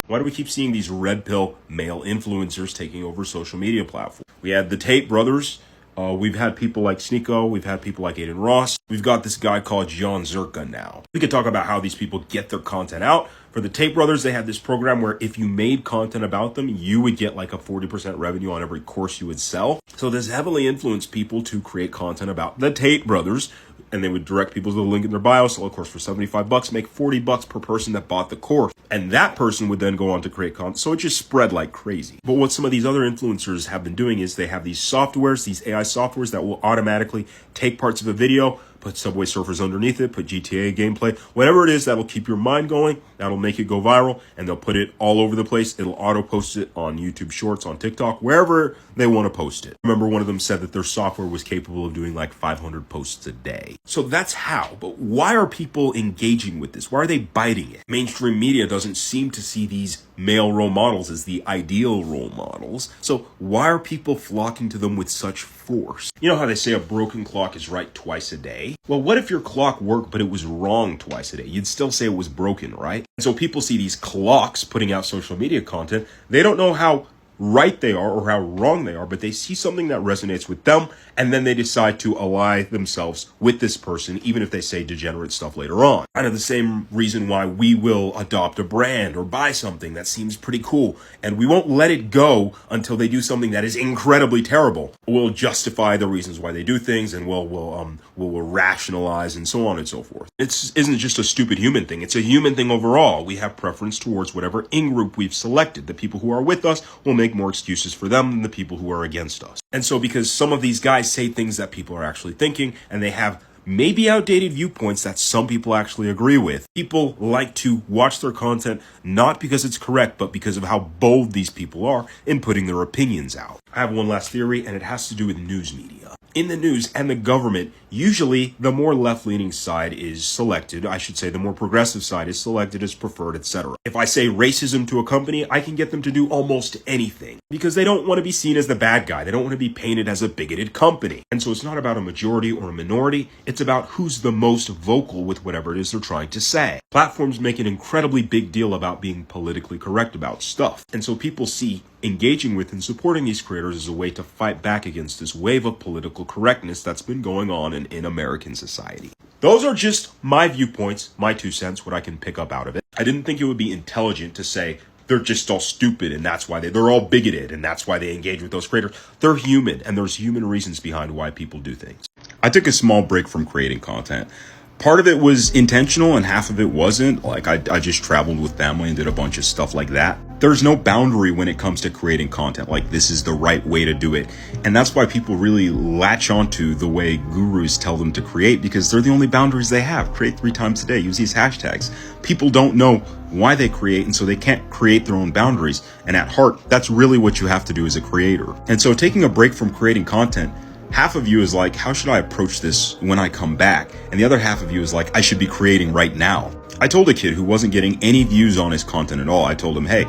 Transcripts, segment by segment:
Why do we keep seeing these red pill male influencers taking over social media platforms? We had the Tate brothers. We've had people like Sneeko. We've had people like Aiden Ross. We've got this guy called John Zerka now. We could talk about how these people get their content out. For the Tate brothers, they had this program where if you made content about them, you would get like a 40% revenue on every course you would sell. So this heavily influenced people to create content about the Tate brothers, and they would direct people to the link in their bio, sell a course for $75, make $40 per person that bought the course. And that person would then go on to create content. So it just spread like crazy. But what some of these other influencers have been doing is they have these softwares, these AI softwares that will automatically take parts of a video, put Subway Surfers underneath it, put GTA gameplay, whatever it is that'll keep your mind going, that'll make it go viral, and they'll put it all over the place. It'll auto post it on YouTube Shorts, on TikTok, wherever they want to post it. Remember, one of them said that their software was capable of doing like 500 posts a day. So that's how. But why are people engaging with this? Why are they biting it? Mainstream media doesn't seem to see these male role models as the ideal role models. So why are people flocking to them with such force? You know how they say a broken clock is right twice a day? Well, what if your clock worked, but it was wrong twice a day? You'd still say it was broken, right? And so people see these clocks putting out social media content. They don't know how right they are or how wrong they are, but they see something that resonates with them, and then they decide to ally themselves with this person, even if they say degenerate stuff later on. Kind of the same reason why we will adopt a brand or buy something that seems pretty cool, and we won't let it go until they do something that is incredibly terrible. We'll justify the reasons why they do things, and we'll rationalize and so on and so forth. It isn't just a stupid human thing. It's a human thing overall. We have preference towards whatever in-group we've selected. The people who are with us will make more excuses for them than the people who are against us. And so because some of these guys say things that people are actually thinking, and they have maybe outdated viewpoints that some people actually agree with, people like to watch their content not because it's correct, but because of how bold these people are in putting their opinions out. I have one last theory, and it has to do with news media. In the news and the government, usually the more left-leaning side is selected. I should say the more progressive side is selected as preferred, etc. If I say racism to a company, I can get them to do almost anything because they don't want to be seen as the bad guy. They don't want to be painted as a bigoted company. And so it's not about a majority or a minority. It's about who's the most vocal with whatever it is they're trying to say. Platforms make an incredibly big deal about being politically correct about stuff. And so people see engaging with and supporting these creators as a way to fight back against this wave of political correctness that's been going on in American society. Those are just my viewpoints, my 2 cents, what I can pick up out of it. I didn't think it would be intelligent to say they're just all stupid and that's why they're all bigoted and that's why they engage with those creators. They're human, and there's human reasons behind why people do things. I took a small break from creating content. Part of it was intentional and half of it wasn't. Like I just traveled with family and did a bunch of stuff like that. There's no boundary when it comes to creating content. Like, this is the right way to do it. And that's why people really latch onto the way gurus tell them to create, because they're the only boundaries they have. Create 3 times a day. Use these hashtags. People don't know why they create, and so they can't create their own boundaries. And at heart, that's really what you have to do as a creator. And so taking a break from creating content, half of you is like, how should I approach this when I come back? And the other half of you is like, I should be creating right now. I told a kid who wasn't getting any views on his content at all, I told him, hey,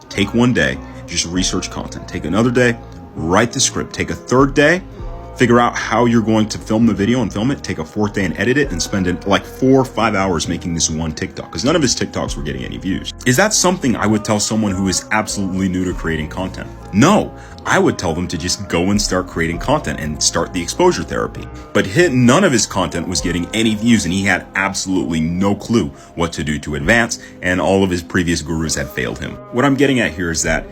take one day, just research content. Take another day, write the script. Take a third day, figure out how you're going to film the video and film it. Take a 4th day and edit it and spend like 4 or 5 hours making this one TikTok, because none of his TikToks were getting any views. Is that something I would tell someone who is absolutely new to creating content? No, I would tell them to just go and start creating content and start the exposure therapy. But none of his content was getting any views, and he had absolutely no clue what to do to advance, and all of his previous gurus had failed him. What I'm getting at here is that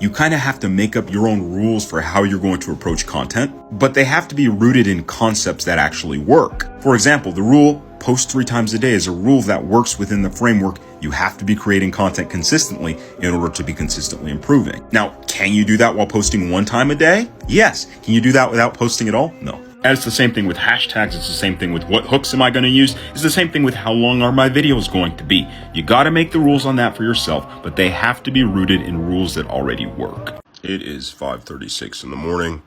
you kind of have to make up your own rules for how you're going to approach content, but they have to be rooted in concepts that actually work. For example, the rule, post 3 times a day, is a rule that works within the framework. You have to be creating content consistently in order to be consistently improving. Now, can you do that while posting 1 time a day? Yes. Can you do that without posting at all? No. And it's the same thing with hashtags. It's the same thing with what hooks am I going to use. It's the same thing with how long are my videos going to be. You got to make the rules on that for yourself, but they have to be rooted in rules that already work. It is 5:36 in the morning.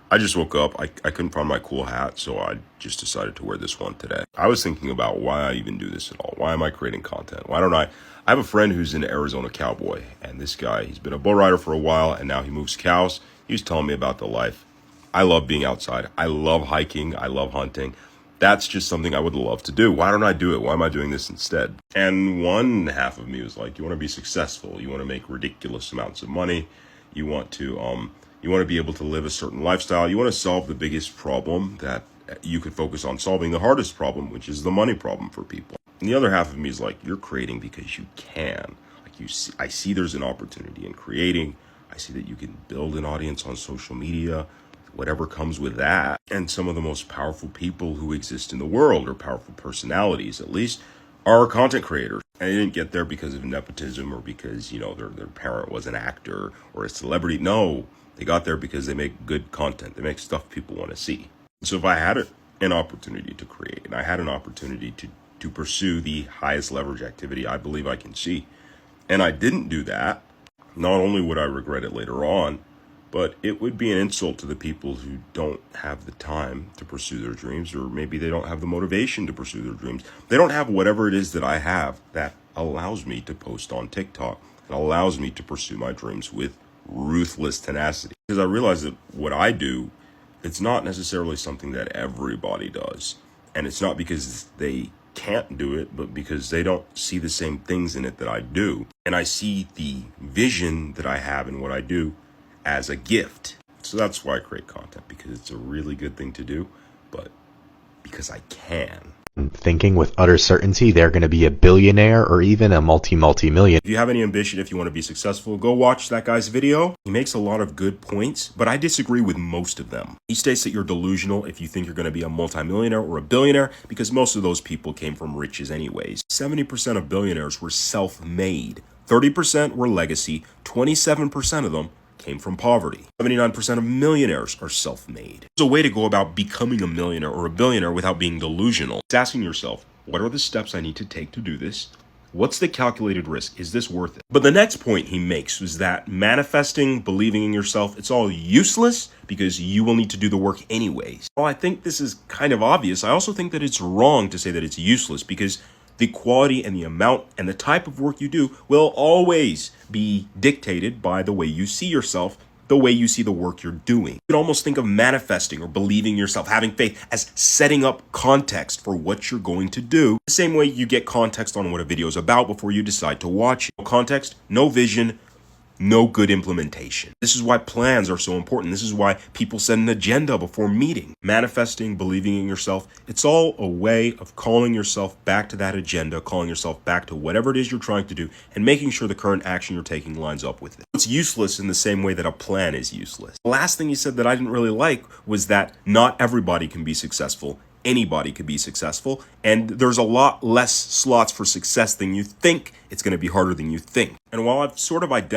I just woke up. I couldn't find my cool hat, so I just decided to wear this one today. I was thinking about why I even do this at all. Why am I creating content? Why don't I have a friend who's an Arizona cowboy, and this guy, he's been a bull rider for a while, and now he moves cows. He was telling me about the life. I love being outside. I love hiking. I love hunting. That's just something I would love to do. Why don't I do it? Why am I doing this instead? And one half of me was like, you want to be successful. You want to make ridiculous amounts of money. You want to be able to live a certain lifestyle. You want to solve the biggest problem that you could focus on solving the hardest problem, which is the money problem for people. And the other half of me is like, you're creating because you can. Like I see there's an opportunity in creating. I see that you can build an audience on social media, whatever comes with that. And some of the most powerful people who exist in the world, or powerful personalities at least, are content creators. And they didn't get there because of nepotism or because, their parent was an actor or a celebrity. No, they got there because they make good content. They make stuff people want to see. So if I had an opportunity to create, and I had an opportunity to pursue the highest leverage activity I believe I can see, and I didn't do that, not only would I regret it later on, but it would be an insult to the people who don't have the time to pursue their dreams, or maybe they don't have the motivation to pursue their dreams. They don't have whatever it is that I have that allows me to post on TikTok and allows me to pursue my dreams with ruthless tenacity. Because I realize that what I do, it's not necessarily something that everybody does. And it's not because they can't do it, but because they don't see the same things in it that I do. And I see the vision that I have in what I do as a gift. So that's why I create content, because it's a really good thing to do, but because I can. Thinking with utter certainty they're going to be a billionaire or even a multi-million. If you have any ambition, if you want to be successful, go watch that guy's video. He makes a lot of good points, but I disagree with most of them. He states that you're delusional if you think you're going to be a multimillionaire or a billionaire, because most of those people came from riches anyways. 70% of billionaires were self-made. 30% were legacy. 27% of them came from poverty. 79% of millionaires are self-made. There's a way to go about becoming a millionaire or a billionaire without being delusional. It's asking yourself, what are the steps I need to take to do this? What's the calculated risk? Is this worth it? But the next point he makes was that manifesting, believing in yourself, it's all useless because you will need to do the work anyways. While I think this is kind of obvious, I also think that it's wrong to say that it's useless, because the quality and the amount and the type of work you do will always be dictated by the way you see yourself, the way you see the work you're doing. You can almost think of manifesting or believing yourself, having faith, as setting up context for what you're going to do. The same way you get context on what a video is about before you decide to watch it. No context, no vision, no good implementation. This is why plans are so important. This is why people set an agenda before meeting. Manifesting, believing in yourself, it's all a way of calling yourself back to that agenda, calling yourself back to whatever it is you're trying to do, and making sure the current action you're taking lines up with it. It's useless in the same way that a plan is useless. The last thing he said that I didn't really like was that not everybody can be successful. Anybody could be successful, and there's a lot less slots for success than you think. It's going to be harder than you think. And while I've sort of identified